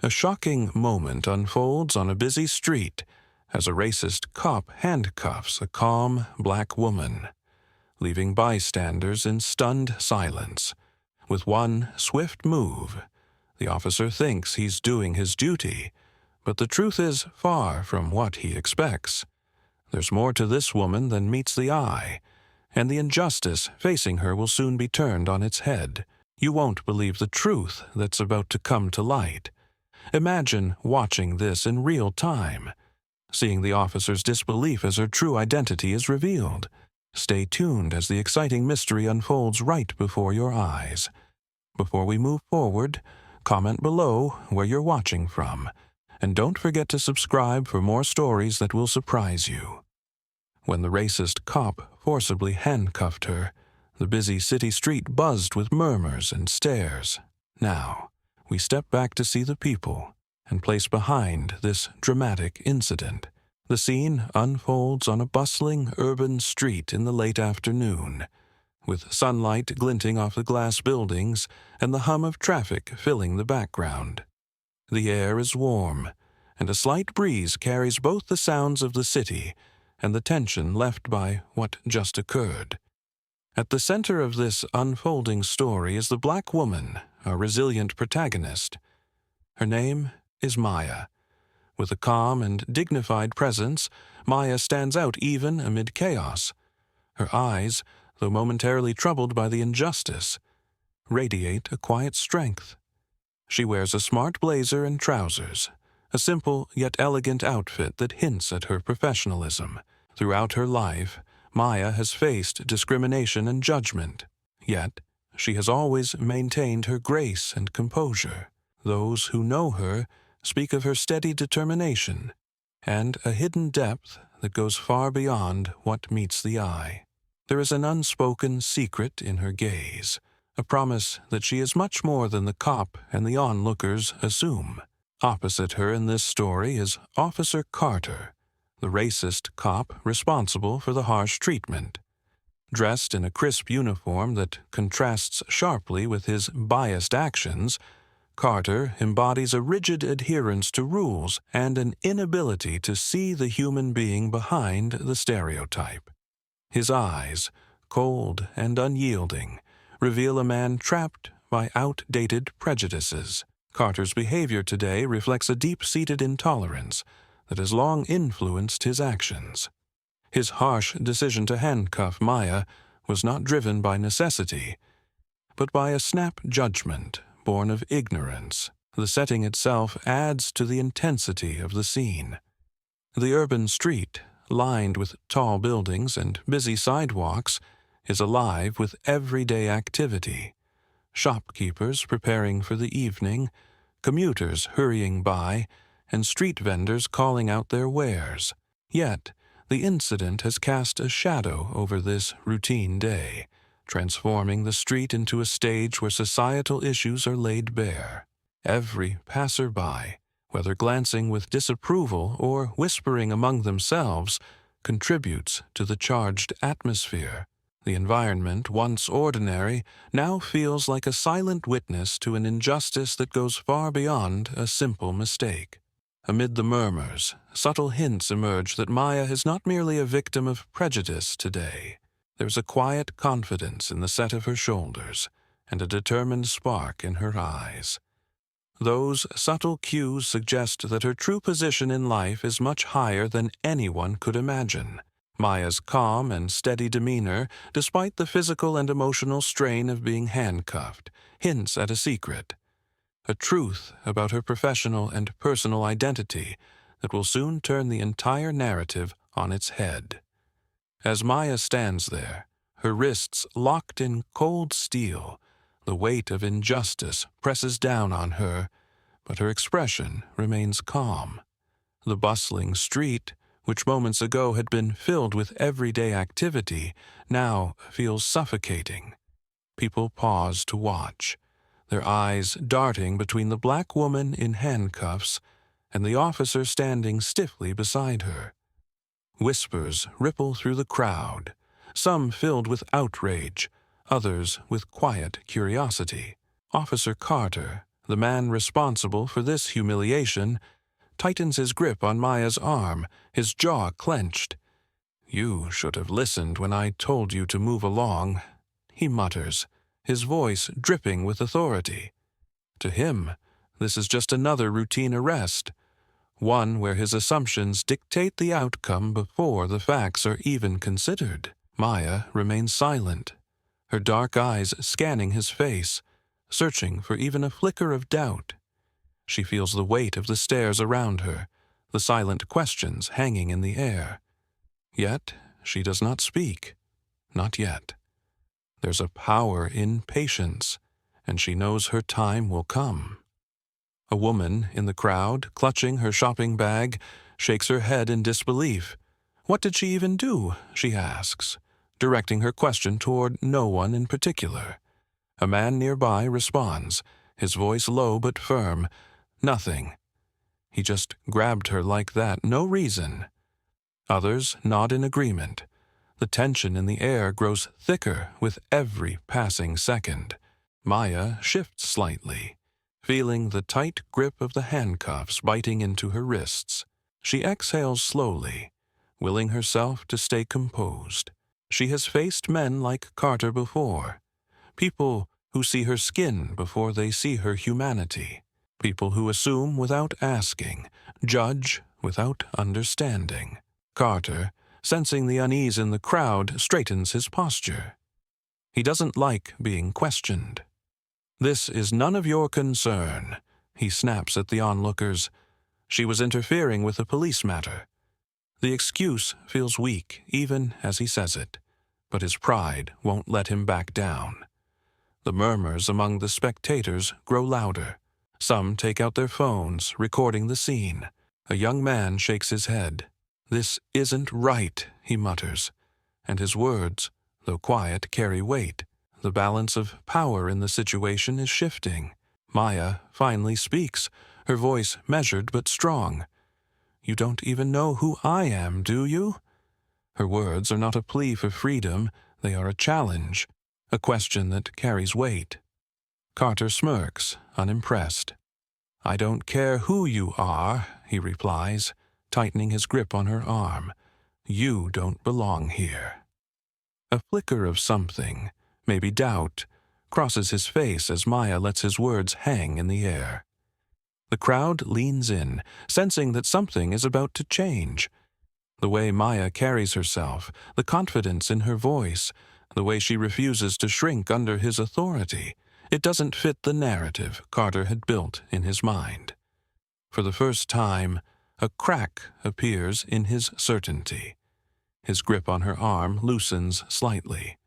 A shocking moment unfolds on a busy street as a racist cop handcuffs a calm black woman, leaving bystanders in stunned silence. With one swift move, the officer thinks he's doing his duty, but the truth is far from what he expects. There's more to this woman than meets the eye, and the injustice facing her will soon be turned on its head. You won't believe the truth that's about to come to light. Imagine watching this in real time, seeing the officer's disbelief as her true identity is revealed. Stay tuned as the exciting mystery unfolds right before your eyes. Before we move forward, comment below where you're watching from, and don't forget to subscribe for more stories that will surprise you. When the racist cop forcibly handcuffed her, the busy city street buzzed with murmurs and stares. Now, we step back to see the people and place behind this dramatic incident. The scene unfolds on a bustling urban street in the late afternoon, with sunlight glinting off the glass buildings and the hum of traffic filling the background. The air is warm, and a slight breeze carries both the sounds of the city and the tension left by what just occurred. At the center of this unfolding story is the black woman, our resilient protagonist. Her name is Maya. With a calm and dignified presence, Maya stands out even amid chaos. Her eyes, though momentarily troubled by the injustice, radiate a quiet strength. She wears a smart blazer and trousers, a simple yet elegant outfit that hints at her professionalism. Throughout her life, Maya has faced discrimination and judgment, yet she has always maintained her grace and composure. Those who know her speak of her steady determination and a hidden depth that goes far beyond what meets the eye. There is an unspoken secret in her gaze, a promise that she is much more than the cop and the onlookers assume. Opposite her in this story is Officer Carter, the racist cop responsible for the harsh treatment. Dressed in a crisp uniform that contrasts sharply with his biased actions, Carter embodies a rigid adherence to rules and an inability to see the human being behind the stereotype. His eyes, cold and unyielding, reveal a man trapped by outdated prejudices. Carter's behavior today reflects a deep-seated intolerance that has long influenced his actions. His harsh decision to handcuff Maya was not driven by necessity, but by a snap judgment born of ignorance. The setting itself adds to the intensity of the scene. The urban street, lined with tall buildings and busy sidewalks, is alive with everyday activity. Shopkeepers preparing for the evening, commuters hurrying by, and street vendors calling out their wares. Yet, the incident has cast a shadow over this routine day, transforming the street into a stage where societal issues are laid bare. Every passerby, whether glancing with disapproval or whispering among themselves, contributes to the charged atmosphere. The environment, once ordinary, now feels like a silent witness to an injustice that goes far beyond a simple mistake. Amid the murmurs, subtle hints emerge that Maya is not merely a victim of prejudice today. There's a quiet confidence in the set of her shoulders and a determined spark in her eyes. Those subtle cues suggest that her true position in life is much higher than anyone could imagine. Maya's calm and steady demeanor, despite the physical and emotional strain of being handcuffed, hints at a secret, a truth about her professional and personal identity that will soon turn the entire narrative on its head. As Maya stands there, her wrists locked in cold steel, the weight of injustice presses down on her, but her expression remains calm. The bustling street, which moments ago had been filled with everyday activity, now feels suffocating. People pause to watch, their eyes darting between the black woman in handcuffs and the officer standing stiffly beside her. Whispers ripple through the crowd, some filled with outrage, others with quiet curiosity. Officer Carter, The man responsible for this humiliation tightens his grip on Maya's arm, his jaw clenched. "You should have listened when I told you to move along," he mutters, his voice dripping with authority. To him, this is just another routine arrest, one where his assumptions dictate the outcome before the facts are even considered. Maya remains silent, her dark eyes scanning his face, searching for even a flicker of doubt. She feels the weight of the stares around her, the silent questions hanging in the air. Yet she does not speak. Not yet. There's a power in patience, and she knows her time will come. A woman in the crowd, clutching her shopping bag, shakes her head in disbelief. What did she even do? She asks, directing her question toward no one in particular. A man nearby responds, his voice low but firm. Nothing. He just grabbed her like that, no reason. Others nod in agreement. The tension in the air grows thicker with every passing second. Maya shifts slightly, feeling the tight grip of the handcuffs biting into her wrists. She exhales slowly, willing herself to stay composed. She has faced men like Carter before, people who see her skin before they see her humanity, people who assume without asking, judge without understanding. Carter, sensing the unease in the crowd, straightens his posture. He doesn't like being questioned. "This is none of your concern," he snaps at the onlookers. She was interfering with a police matter. The excuse feels weak, even as he says it, but his pride won't let him back down. The murmurs among the spectators grow louder. Some take out their phones, recording the scene. A young man shakes his head. "This isn't right," he mutters, and his words, though quiet, carry weight. The balance of power in the situation is shifting. Maya finally speaks, her voice measured but strong. "You don't even know who I am, do you?" Her words are not a plea for freedom, they are a challenge, a question that carries weight. Carter smirks, unimpressed. "I don't care who you are," he replies, tightening his grip on her arm. "You don't belong here." A flicker of something, maybe doubt, crosses his face as Maya lets his words hang in the air. The crowd leans in, sensing that something is about to change. The way Maya carries herself, the confidence in her voice, the way she refuses to shrink under his authority, it doesn't fit the narrative Carter had built in his mind. For the first time, a crack appears in his certainty. His grip on her arm loosens slightly.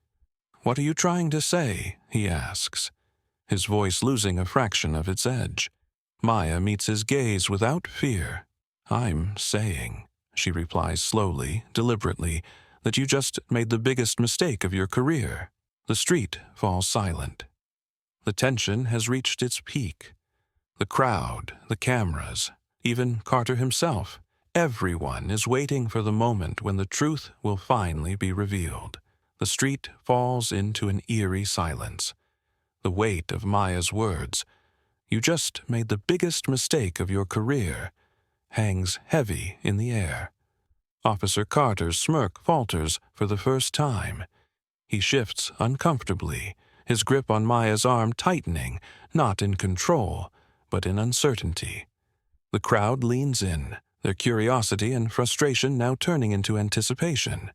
"What are you trying to say?" he asks, his voice losing a fraction of its edge. Maya meets his gaze without fear. "I'm saying," she replies slowly, deliberately, "that you just made the biggest mistake of your career." The street falls silent. The tension has reached its peak. The crowd, the cameras, even Carter himself, everyone is waiting for the moment when the truth will finally be revealed. The street falls into an eerie silence. The weight of Maya's words, "You just made the biggest mistake of your career," hangs heavy in the air. Officer Carter's smirk falters for the first time. He shifts uncomfortably, his grip on Maya's arm tightening, not in control, but in uncertainty. The crowd leans in, their curiosity and frustration now turning into anticipation.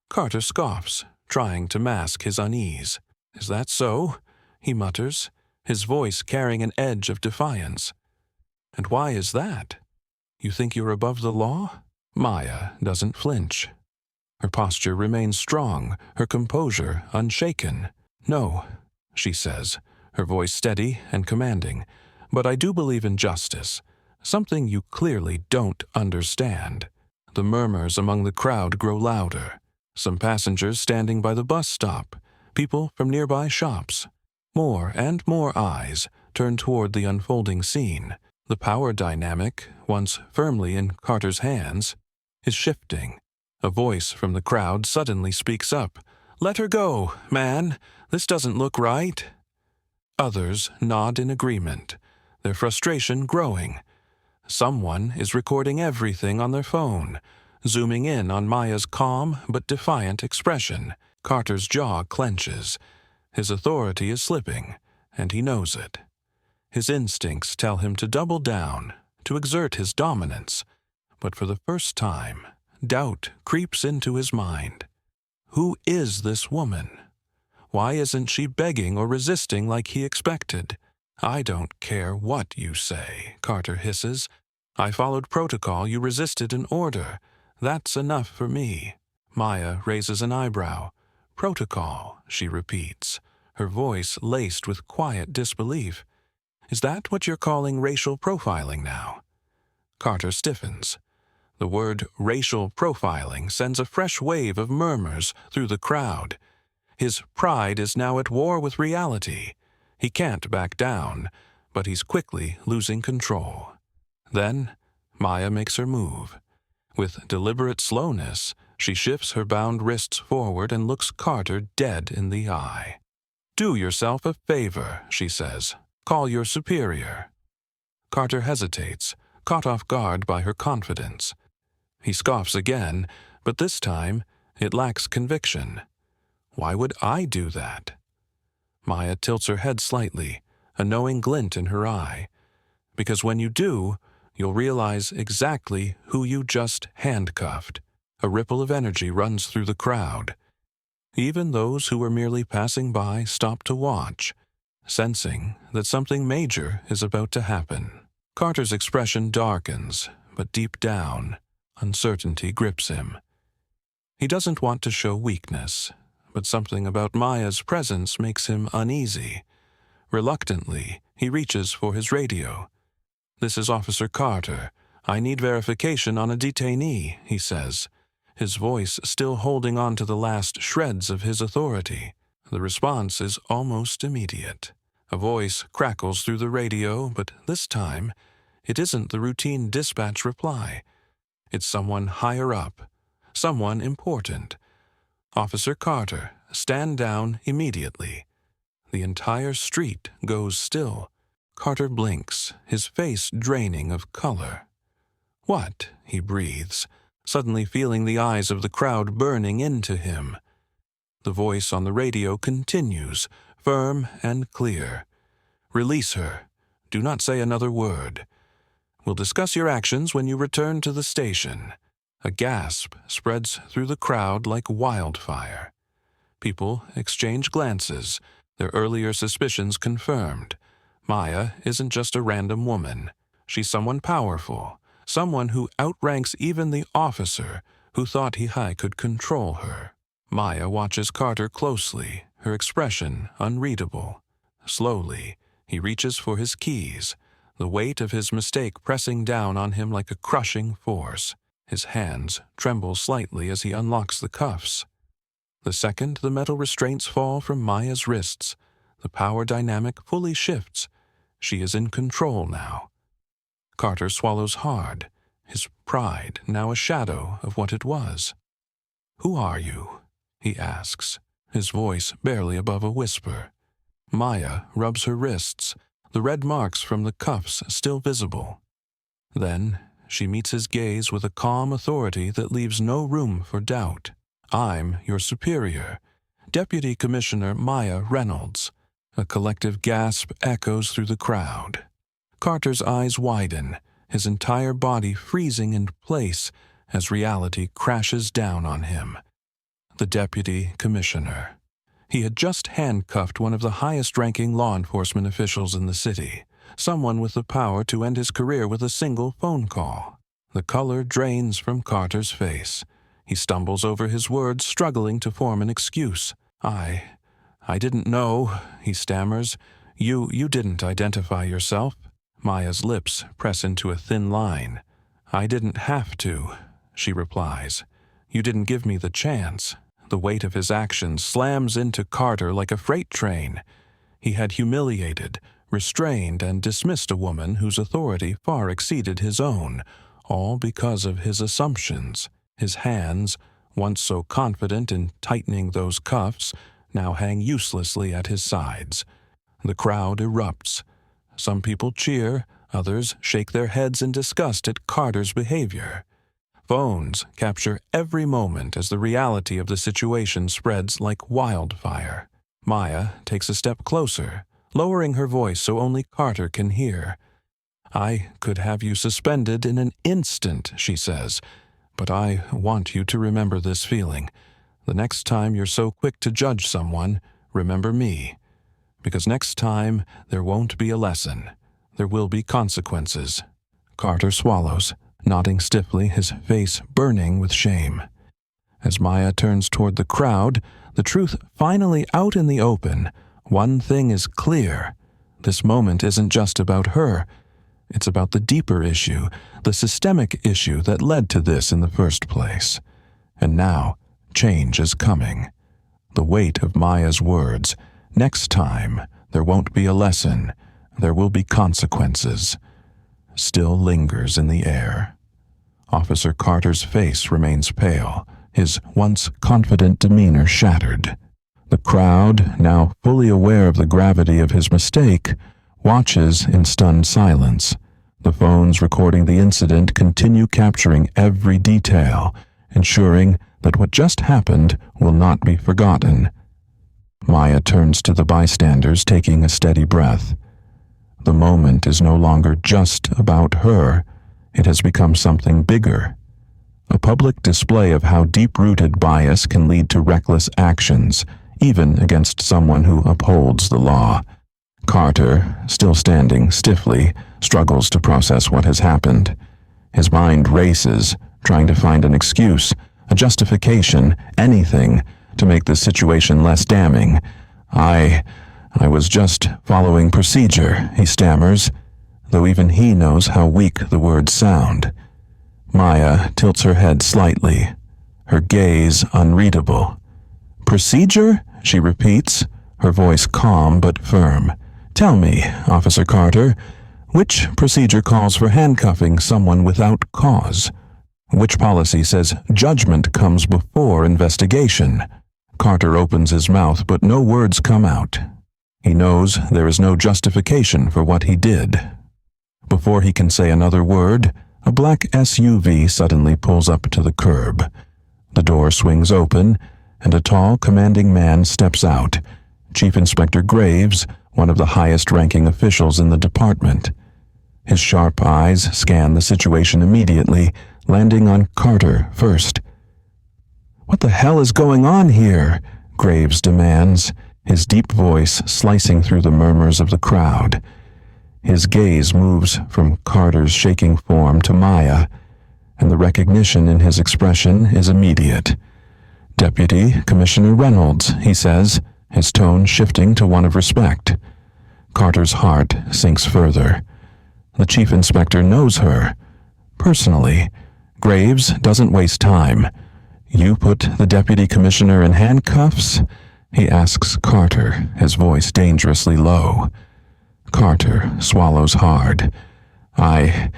Carter scoffs, trying to mask his unease. "Is that so?" he mutters, his voice carrying an edge of defiance. "And why is that? You think you're above the law?" Maya doesn't flinch. Her posture remains strong, her composure unshaken. "No," she says, her voice steady and commanding, "but I do believe in justice, something you clearly don't understand." The murmurs among the crowd grow louder. Some passengers standing by the bus stop, people from nearby shops. More and more eyes turn toward the unfolding scene. The power dynamic, once firmly in Carter's hands, is shifting. A voice from the crowd suddenly speaks up. "Let her go, man. This doesn't look right." Others nod in agreement. their frustration growing. Someone is recording everything on their phone, zooming in on Maya's calm but defiant expression. Carter's jaw clenches. His authority is slipping, and he knows it. His instincts tell him to double down, to exert his dominance. But for the first time, doubt creeps into his mind. Who is this woman? Why isn't she begging or resisting like he expected? "I don't care what you say," Carter hisses. "I followed protocol. You resisted an order. That's enough for me." Maya raises an eyebrow. "Protocol," she repeats, her voice laced with quiet disbelief. "Is that what you're calling racial profiling now?" Carter stiffens. The word racial profiling sends a fresh wave of murmurs through the crowd. His pride is now at war with reality. He can't back down, but he's quickly losing control. Then, Maya makes her move. With deliberate slowness, she shifts her bound wrists forward and looks Carter dead in the eye. "Do yourself a favor," she says. "Call your superior." Carter hesitates, caught off guard by her confidence. He scoffs again, but this time it lacks conviction. "Why would I do that?" Maya tilts her head slightly, a knowing glint in her eye. "Because when you do, you'll realize exactly who you just handcuffed." A ripple of energy runs through the crowd. Even those who were merely passing by stop to watch, sensing that something major is about to happen. Carter's expression darkens, but deep down, uncertainty grips him. He doesn't want to show weakness, but something about Maya's presence makes him uneasy. Reluctantly, he reaches for his radio. "This is Officer Carter. I need verification on a detainee," he says, his voice still holding on to the last shreds of his authority. The response is almost immediate. A voice crackles through the radio, but this time, it isn't the routine dispatch reply. It's someone higher up, someone important. "Officer Carter, stand down immediately." The entire street goes still. Carter blinks, his face draining of color. "What?" he breathes, suddenly feeling the eyes of the crowd burning into him. The voice on the radio continues, firm and clear. "Release her. Do not say another word. We'll discuss your actions when you return to the station." A gasp spreads through the crowd like wildfire. People exchange glances, their earlier suspicions confirmed. Maya isn't just a random woman. She's someone powerful, someone who outranks even the officer who thought he could control her. Maya watches Carter closely, her expression unreadable. Slowly, he reaches for his keys, the weight of his mistake pressing down on him like a crushing force. His hands tremble slightly as he unlocks the cuffs. The second the metal restraints fall from Maya's wrists, the power dynamic fully shifts. She is in control now. Carter swallows hard, his pride now a shadow of what it was. "Who are you?" he asks, his voice barely above a whisper. Maya rubs her wrists, the red marks from the cuffs still visible. Then she meets his gaze with a calm authority that leaves no room for doubt. "I'm your superior, Deputy Commissioner Maya Reynolds." A collective gasp echoes through the crowd. Carter's eyes widen, his entire body freezing in place as reality crashes down on him. The Deputy Commissioner. He had just handcuffed one of the highest-ranking law enforcement officials in the city, someone with the power to end his career with a single phone call. The color drains from Carter's face. He stumbles over his words, struggling to form an excuse. I didn't know," he stammers. You didn't identify yourself." Maya's lips press into a thin line. "I didn't have to," she replies. "You didn't give me the chance." The weight of his actions slams into Carter like a freight train. He had humiliated, restrained, and dismissed a woman whose authority far exceeded his own, all because of his assumptions. His hands, once so confident in tightening those cuffs, now hang uselessly at his sides. The crowd erupts. Some people cheer, others shake their heads in disgust at Carter's behavior. Phones capture every moment as the reality of the situation spreads like wildfire. Maya takes a step closer, lowering her voice so only Carter can hear. "I could have you suspended in an instant," she says, "but I want you to remember this feeling. The next time you're so quick to judge someone, remember me. Because next time there won't be a lesson. There will be consequences." Carter swallows, nodding stiffly, his face burning with shame. As Maya turns toward the crowd, the truth finally out in the open, one thing is clear. This moment isn't just about her. It's about the deeper issue, the systemic issue that led to this in the first place. And now, change is coming. The weight of Maya's words, "Next time, there won't be a lesson. There will be consequences," still lingers in the air. Officer Carter's face remains pale, his once confident demeanor shattered. The crowd, now fully aware of the gravity of his mistake, watches in stunned silence. The phones recording the incident continue capturing every detail, ensuring that what just happened will not be forgotten. Maya turns to the bystanders, taking a steady breath. The moment is no longer just about her. It has become something bigger. A public display of how deep-rooted bias can lead to reckless actions, even against someone who upholds the law. Carter, still standing stiffly, struggles to process what has happened. His mind races, trying to find an excuse, a justification, anything, to make the situation less damning. I was just following procedure," he stammers, though even he knows how weak the words sound. Maya tilts her head slightly, her gaze unreadable. "Procedure?" she repeats, her voice calm but firm. "Tell me, Officer Carter, which procedure calls for handcuffing someone without cause? Which policy says judgment comes before investigation?" Carter opens his mouth, but no words come out. He knows there is no justification for what he did. Before he can say another word, a black SUV suddenly pulls up to the curb. The door swings open, and a tall, commanding man steps out. Chief Inspector Graves, one of the highest-ranking officials in the department. His sharp eyes scan the situation immediately, landing on Carter first. "What the hell is going on here?" Graves demands, his deep voice slicing through the murmurs of the crowd. His gaze moves from Carter's shaking form to Maya, and the recognition in his expression is immediate. "Deputy Commissioner Reynolds," he says, his tone shifting to one of respect. Carter's heart sinks further. The chief inspector knows her. Personally, Graves doesn't waste time. "You put the deputy commissioner in handcuffs?" he asks Carter, his voice dangerously low. Carter swallows hard. I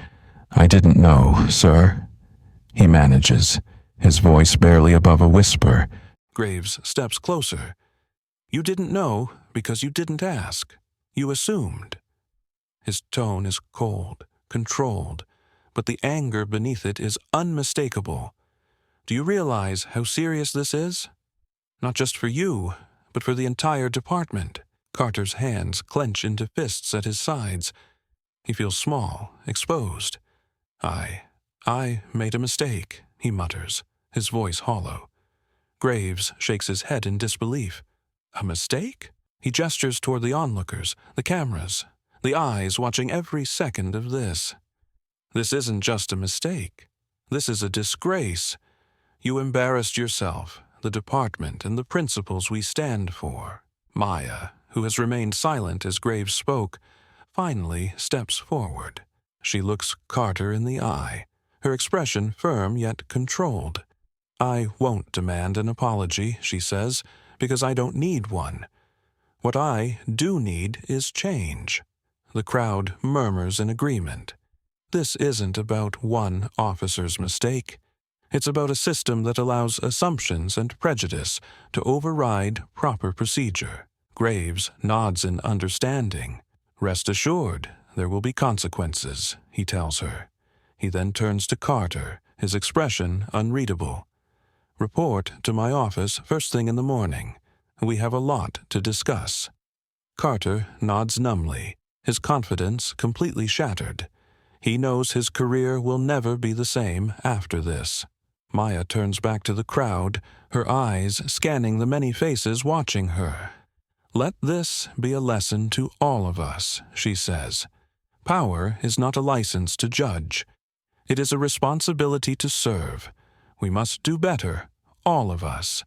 didn't know, sir." He manages, his voice barely above a whisper. Graves steps closer. "You didn't know because you didn't ask. You assumed." His tone is cold, controlled, but the anger beneath it is unmistakable. "Do you realize how serious this is? Not just for you, but for the entire department." Carter's hands clench into fists at his sides. He feels small, exposed. I made a mistake," he mutters, his voice hollow. Graves shakes his head in disbelief. "A mistake?" He gestures toward the onlookers, the cameras, the eyes watching every second of this. "This isn't just a mistake. This is a disgrace. You embarrassed yourself, the department, and the principles we stand for." Maya, who has remained silent as Graves spoke, finally steps forward. She looks Carter in the eye, her expression firm yet controlled. "I won't demand an apology," she says, "because I don't need one. What I do need is change." The crowd murmurs in agreement. This isn't about one officer's mistake. It's about a system that allows assumptions and prejudice to override proper procedure. Graves nods in understanding. "Rest assured, there will be consequences," he tells her. He then turns to Carter, his expression unreadable. "Report to my office first thing in the morning. We have a lot to discuss." Carter nods numbly, his confidence completely shattered. He knows his career will never be the same after this. Maya turns back to the crowd, her eyes scanning the many faces watching her. "Let this be a lesson to all of us," she says. "Power is not a license to judge. It is a responsibility to serve. We must do better, all of us."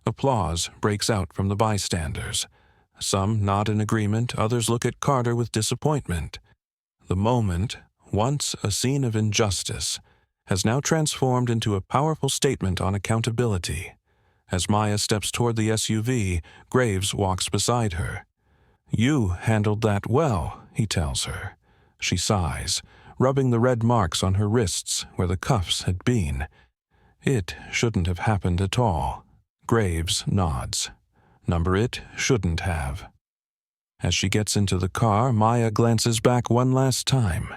Applause breaks out from the bystanders. Some nod in agreement, others look at Carter with disappointment. The moment, once a scene of injustice, has now transformed into a powerful statement on accountability. As Maya steps toward the SUV, Graves walks beside her. "You handled that well," he tells her. She sighs, rubbing the red marks on her wrists where the cuffs had been. "It shouldn't have happened at all." Graves nods. "Number it shouldn't have." As she gets into the car, Maya glances back one last time.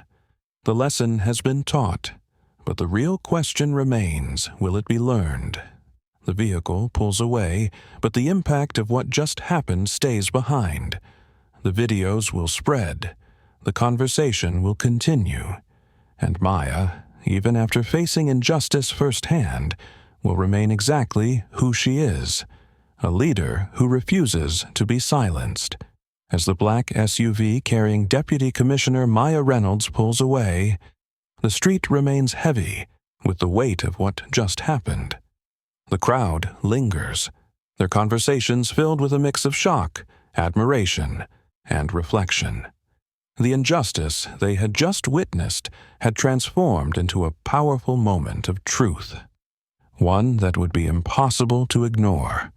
The lesson has been taught, but the real question remains, will it be learned? The vehicle pulls away, but the impact of what just happened stays behind. The videos will spread. The conversation will continue. And Maya, even after facing injustice firsthand, will remain exactly who she is, a leader who refuses to be silenced. As the black SUV carrying Deputy Commissioner Maya Reynolds pulls away, the street remains heavy with the weight of what just happened. The crowd lingers, their conversations filled with a mix of shock, admiration, and reflection. The injustice they had just witnessed had transformed into a powerful moment of truth, one that would be impossible to ignore.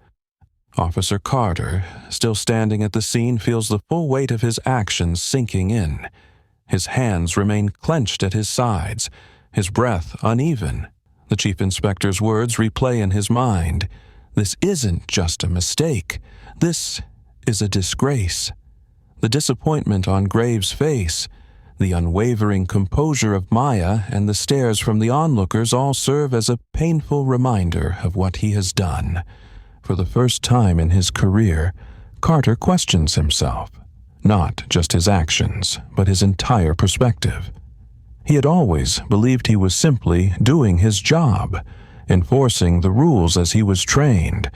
Officer Carter, still standing at the scene, feels the full weight of his actions sinking in. His hands remain clenched at his sides, his breath uneven. The chief inspector's words replay in his mind. This isn't just a mistake. This is a disgrace. The disappointment on Graves' face, the unwavering composure of Maya, and the stares from the onlookers all serve as a painful reminder of what he has done. For the first time in his career, Carter questions himself, not just his actions, but his entire perspective. He had always believed he was simply doing his job, enforcing the rules as he was trained.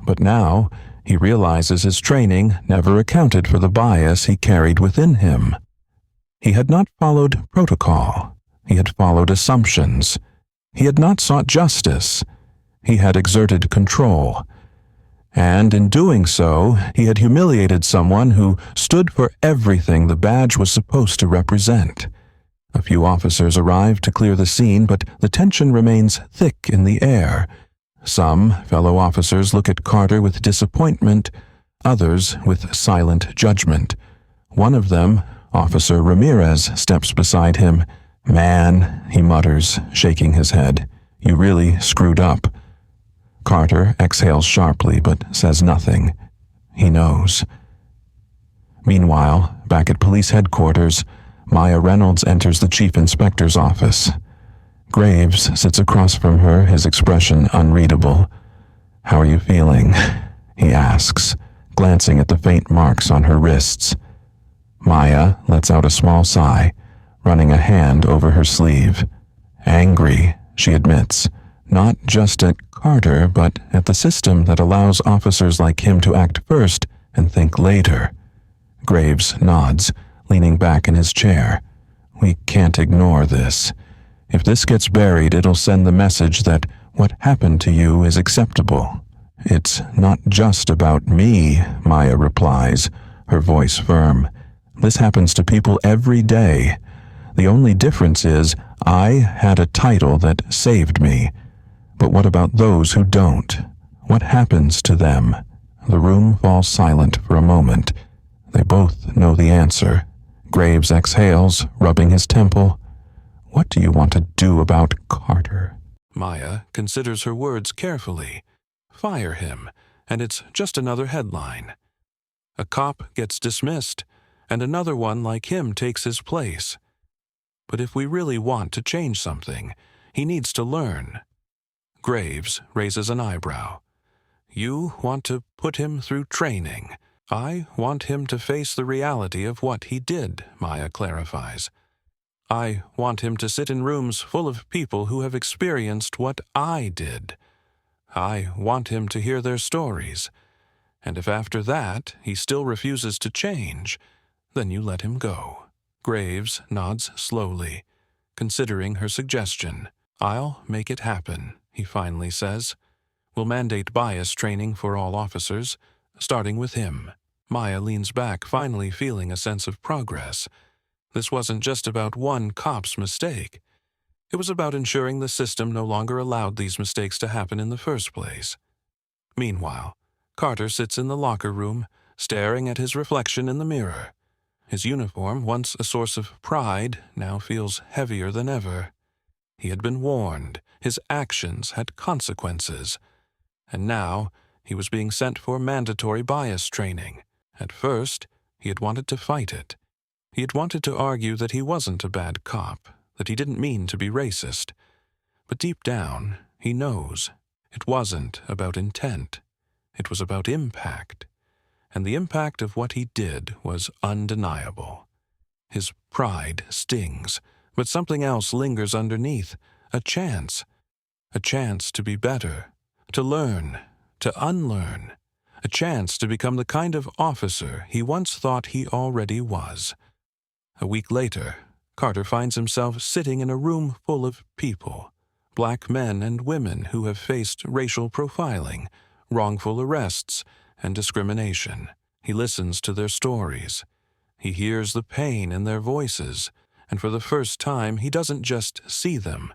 But now, he realizes his training never accounted for the bias he carried within him. He had not followed protocol. He had followed assumptions. He had not sought justice. He had exerted control. And in doing so, he had humiliated someone who stood for everything the badge was supposed to represent. A few officers arrived to clear the scene, but the tension remains thick in the air. Some fellow officers look at Carter with disappointment, others with silent judgment. One of them, Officer Ramirez, steps beside him. "Man," he mutters, shaking his head, "you really screwed up." Carter exhales sharply but says nothing. He knows. Meanwhile, back at police headquarters, Maya Reynolds enters the chief inspector's office. Graves sits across from her, his expression unreadable. "How are you feeling?" he asks, glancing at the faint marks on her wrists. Maya lets out a small sigh, running a hand over her sleeve. "Angry," she admits, not just at Carter, but at the system that allows officers like him to act first and think later. Graves nods, leaning back in his chair. "We can't ignore this. If this gets buried, it'll send the message that what happened to you is acceptable." "It's not just about me," Maya replies, her voice firm. "This happens to people every day. The only difference is I had a title that saved me. But what about those who don't? What happens to them?" The room falls silent for a moment. They both know the answer. Graves exhales, rubbing his temple. "What do you want to do about Carter?" Maya considers her words carefully. Fire him, and it's just another headline. A cop gets dismissed, and another one like him takes his place. But if we really want to change something, he needs to learn. Graves raises an eyebrow. You want to put him through training. I want him to face the reality of what he did, Maya clarifies. I want him to sit in rooms full of people who have experienced what I did. I want him to hear their stories. And if after that he still refuses to change, then you let him go. Graves nods slowly, considering her suggestion. I'll make it happen, he finally says. We'll mandate bias training for all officers, starting with him. Maya leans back, finally feeling a sense of progress. This wasn't just about one cop's mistake. It was about ensuring the system no longer allowed these mistakes to happen in the first place. Meanwhile, Carter sits in the locker room, staring at his reflection in the mirror. His uniform, once a source of pride, now feels heavier than ever. He had been warned. His actions had consequences. And now he was being sent for mandatory bias training. At first, he had wanted to fight it. He had wanted to argue that he wasn't a bad cop, that he didn't mean to be racist. But deep down, he knows it wasn't about intent. It was about impact. And the impact of what he did was undeniable. His pride stings, but something else lingers underneath, a chance to be better, to learn, to unlearn, a chance to become the kind of officer he once thought he already was. A week later, Carter finds himself sitting in a room full of people, black men and women who have faced racial profiling, wrongful arrests, and discrimination. He listens to their stories. He hears the pain in their voices, and for the first time he doesn't just see them,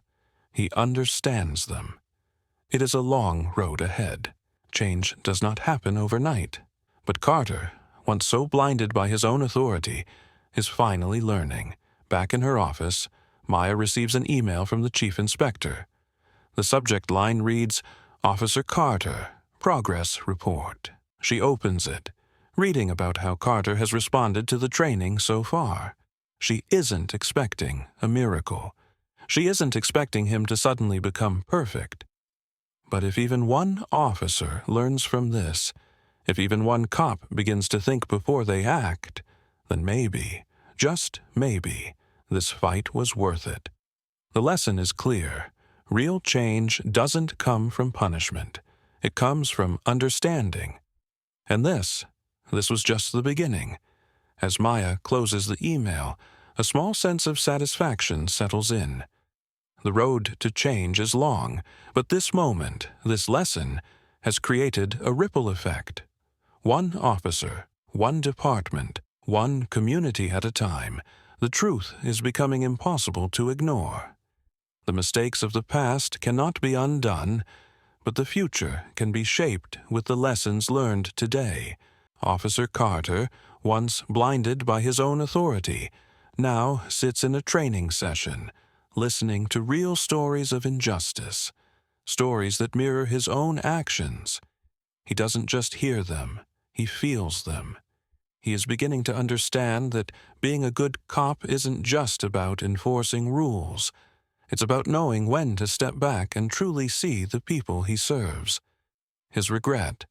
he understands them. It is a long road ahead. Change does not happen overnight. But Carter, once so blinded by his own authority, is finally learning. Back in her office, Maya receives an email from the chief inspector. The subject line reads, Officer Carter, Progress Report. She opens it, reading about how Carter has responded to the training so far. She isn't expecting a miracle. She isn't expecting him to suddenly become perfect. But if even one officer learns from this, if even one cop begins to think before they act, then maybe, just maybe, this fight was worth it. The lesson is clear. Real change doesn't come from punishment. It comes from understanding. And this was just the beginning. As Maya closes the email, a small sense of satisfaction settles in. The road to change is long, but this moment, this lesson, has created a ripple effect. One officer, one department, one community at a time, the truth is becoming impossible to ignore. The mistakes of the past cannot be undone, but the future can be shaped with the lessons learned today. Officer Carter, once blinded by his own authority, now sits in a training session, listening to real stories of injustice, stories that mirror his own actions. He doesn't just hear them, he feels them. He is beginning to understand that being a good cop isn't just about enforcing rules. It's about knowing when to step back and truly see the people he serves. His regret,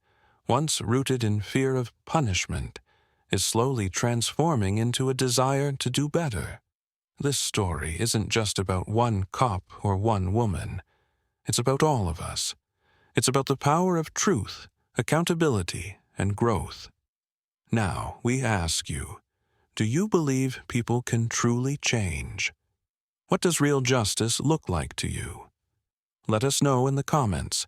once rooted in fear of punishment, is slowly transforming into a desire to do better. This story isn't just about one cop or one woman. It's about all of us. It's about the power of truth, accountability, and growth. Now, we ask you, do you believe people can truly change? What does real justice look like to you? Let us know in the comments.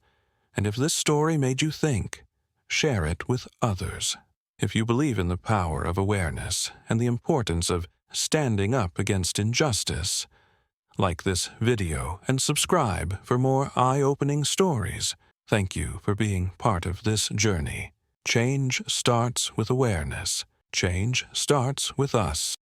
And if this story made you think, share it with others. If you believe in the power of awareness and the importance of standing up against injustice, like this video and subscribe for more eye-opening stories. Thank you for being part of this journey. Change starts with awareness. Change starts with us.